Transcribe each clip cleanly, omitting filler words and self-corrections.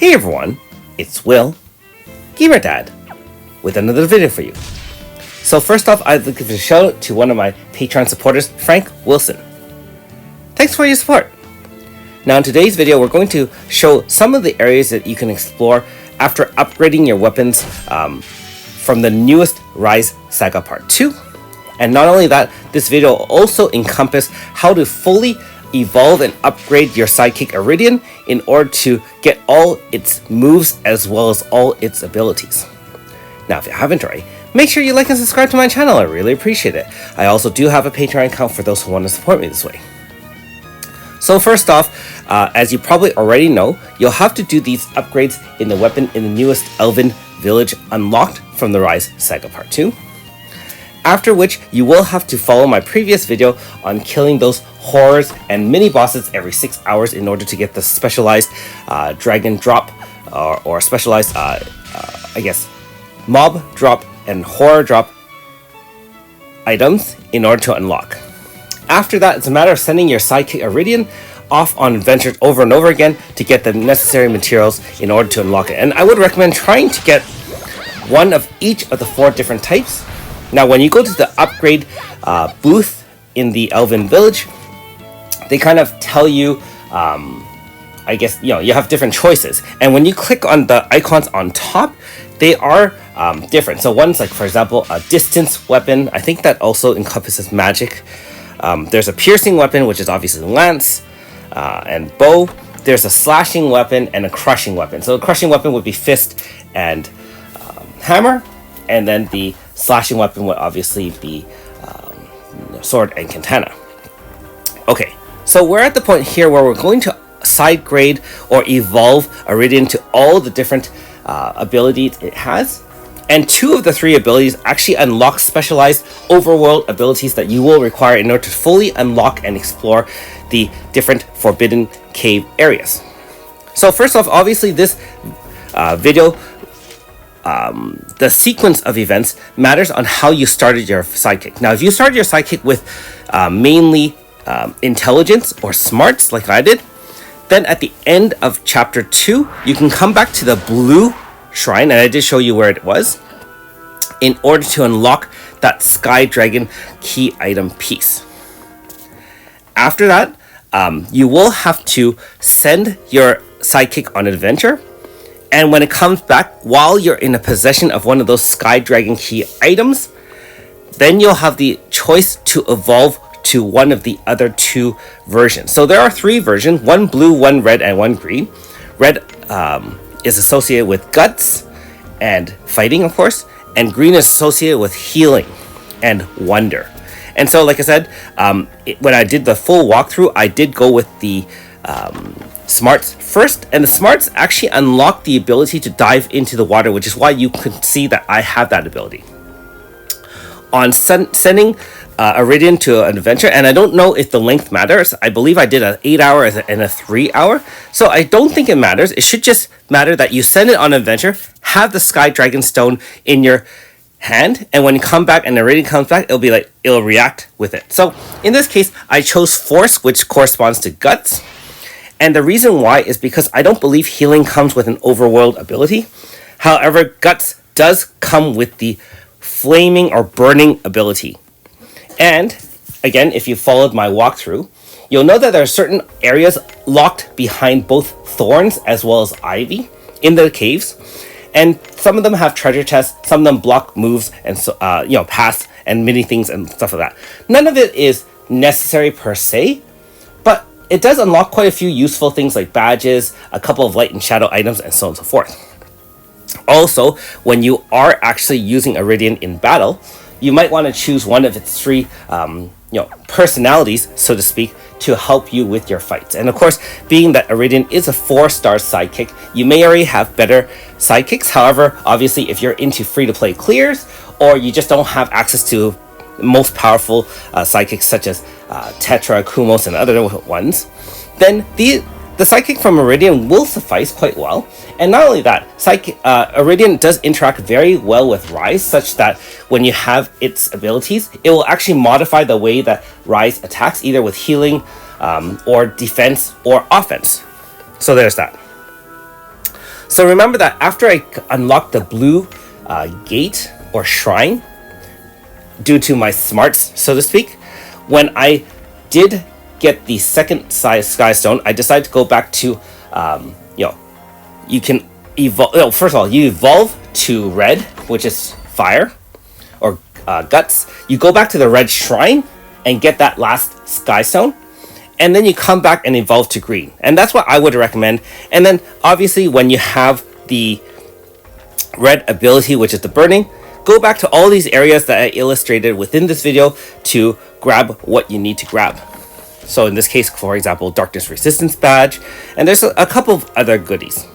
Hey everyone, it's Will, Gamer Dad, with another video for you. So first off, I'd like to give a shout out to one of my Patreon supporters, Frank Wilson. Thanks for your support. Now in today's video, we're going to show some of the areas that you can explore after upgrading your weapons from the newest Wryz Saga Part II. And not only that, this video will also encompass how to fully evolve and upgrade your Sidekick Iridian in order to get all its moves as well as all its abilities. Now if you haven't already, make sure you like and subscribe to my channel, I really appreciate it. I also do have a Patreon account for those who want to support me this way. So first off, as you probably already know, you'll have to do these upgrades in the weapon in the newest Elven village unlocked from the Wryz Saga Part II. After which, you will have to follow my previous video on killing those horrors and mini bosses every 6 hours in order to get the specialized dragon drop or specialized, I guess, mob drop and horror drop items in order to unlock. After that, it's a matter of sending your Sidekick Iridian off on adventures over and over again to get the necessary materials in order to unlock it. And I would recommend trying to get one of each of the 4 different types. Now, when you go to the upgrade booth in the Elven village, they kind of tell you, I guess, you have different choices. And when you click on the icons on top, they are different. So one's like, for example, a distance weapon. I think that also encompasses magic. There's a piercing weapon, which is obviously lance and bow. There's a slashing weapon and a crushing weapon. So the crushing weapon would be fist and hammer, and then the slashing weapon would obviously be sword and katana. Okay, so we're at the point here where we're going to side grade or evolve Iridian to all the different abilities it has. And 2 of the 3 abilities actually unlock specialized overworld abilities that you will require in order to fully unlock and explore the different forbidden cave areas. So first off, obviously this video, the sequence of events matters on how you started your sidekick. Now, if you started your sidekick with mainly intelligence or smarts like I did, then at the end of chapter 2, you can come back to the blue shrine, and I did show you where it was, in order to unlock that Sky Dragon key item piece. After that, you will have to send your sidekick on an adventure. And when it comes back, while you're in a possession of one of those Sky Dragon key items, then you'll have the choice to evolve to one of the other 2 versions. So there are 3 versions, 1 blue, 1 red, and 1 green. Red is associated with guts and fighting, of course, and green is associated with healing and wonder. And so, like I said, when I did the full walkthrough, I did go with the smarts first, and the smarts actually unlock the ability to dive into the water, which is why you can see that I have that ability. On sending Iridian to an adventure, and I don't know if the length matters. I believe I did an 8-hour and a 3-hour, so I don't think it matters. It should just matter that you send it on an adventure, have the Sky Dragon Stone in your hand, and when you come back and Iridian comes back, it'll react with it. So in this case, I chose Force, which corresponds to Guts. And the reason why is because I don't believe healing comes with an overworld ability. However, Guts does come with the flaming or burning ability. And again, if you followed my walkthrough, you'll know that there are certain areas locked behind both thorns as well as ivy in the caves. And some of them have treasure chests, some of them block moves and so paths and many things and stuff like that. None of it is necessary per se, but it does unlock quite a few useful things like badges, a couple of light and shadow items, and so on and so forth. Also, when you are actually using Iridian in battle, you might want to choose one of its 3 personalities, so to speak, to help you with your fights. And of course, being that Iridian is a 4-star sidekick, you may already have better sidekicks. However, obviously, if you're into free-to-play clears, or you just don't have access to most powerful sidekicks such as Tetra, Kumos, and other ones, then the sidekick from Iridian will suffice quite well. And not only that, Iridian does interact very well with Wryz, such that when you have its abilities, it will actually modify the way that Wryz attacks, either with healing or defense or offense. So there's that. So remember that after I unlocked the blue gate or shrine, due to my smarts, so to speak, when I did get the second sky stone, I decided to go back to, you can evolve. First of all, you evolve to red, which is fire or guts. You go back to the red shrine and get that last sky stone, and then you come back and evolve to green. And that's what I would recommend. And then obviously when you have the red ability, which is the burning, go back to all these areas that I illustrated within this video to grab what you need to grab. So in this case, for example, darkness resistance badge, and there's a couple of other goodies.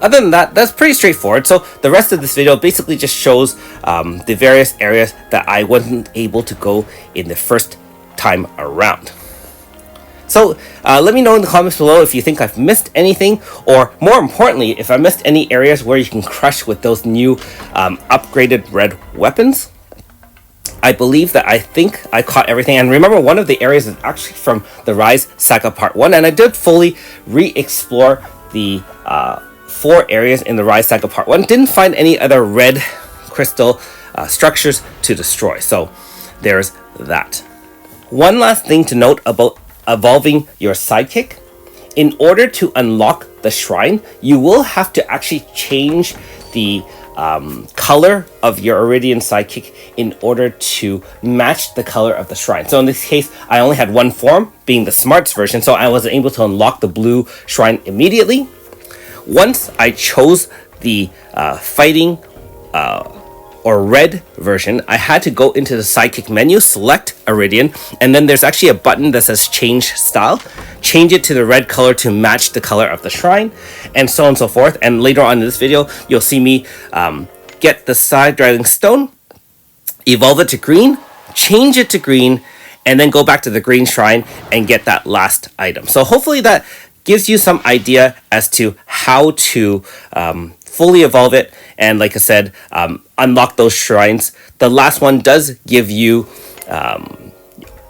Other than that, that's pretty straightforward. So the rest of this video basically just shows the various areas that I wasn't able to go in the first time around. So let me know in the comments below if you think I've missed anything, or more importantly, if I missed any areas where you can crush with those new upgraded red weapons. I believe that I think I caught everything. And remember, one of the areas is actually from the Wryz Saga Part 1, and I did fully re-explore the 4 areas in the Wryz Saga Part 1. Didn't find any other red crystal structures to destroy. So there's that. One last thing to note about evolving your sidekick. In order to unlock the shrine, you will have to actually change the color of your Iridian sidekick in order to match the color of the shrine. So in this case, I only had one form, being the smarts version, so I wasn't able to unlock the blue shrine immediately. Once I chose the fighting or red version, I had to go into the sidekick menu, select Iridian, and then there's actually a button that says change style. Change it to the red color to match the color of the shrine, and so on and so forth. And later on in this video, you'll see me get the side dragging stone, evolve it to green, change it to green, and then go back to the green shrine and get that last item. So hopefully that gives you some idea as to how to fully evolve it, and like I said, unlock those shrines. The last one does give you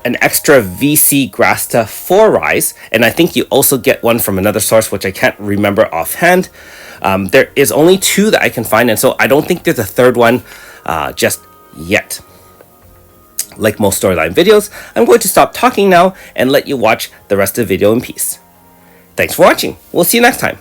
an extra VC Grasta for Wryz, and I think you also get one from another source, which I can't remember offhand. There is only 2 that I can find, and so I don't think there's a third one just yet. Like most storyline videos, I'm going to stop talking now and let you watch the rest of the video in peace. Thanks for watching. We'll see you next time.